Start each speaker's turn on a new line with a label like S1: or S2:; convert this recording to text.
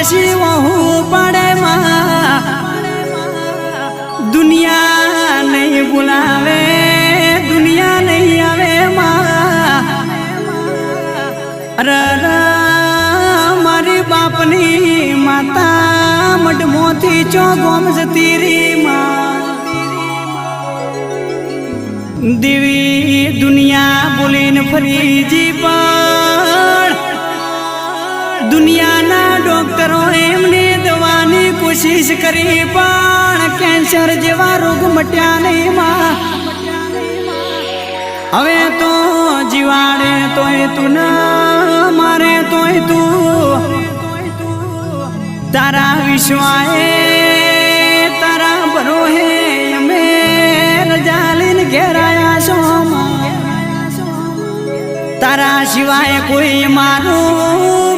S1: પાછી વહુ પડે માં દુનિયા નહીં બોલાવે દુનિયા નહીં આવે માં મારી બાપની માતા મઢમોથી ચો ગોમ જતી રી માં દેવી દુનિયા બોલીને ફરીજી પણ દુનિયાના ડોક્ટરો એમને દવાની કોશિશ કરી પણ કેન્સર જેવા રોગ મટ્યા નહીં માં હવે તો જીવાડે તોય તું ના મારે તોય તું તારા વિશ્વાએ તારા ભરોહે અમે રજા લઈને ઘેરાયા છો તારા સિવાય કોઈ મારું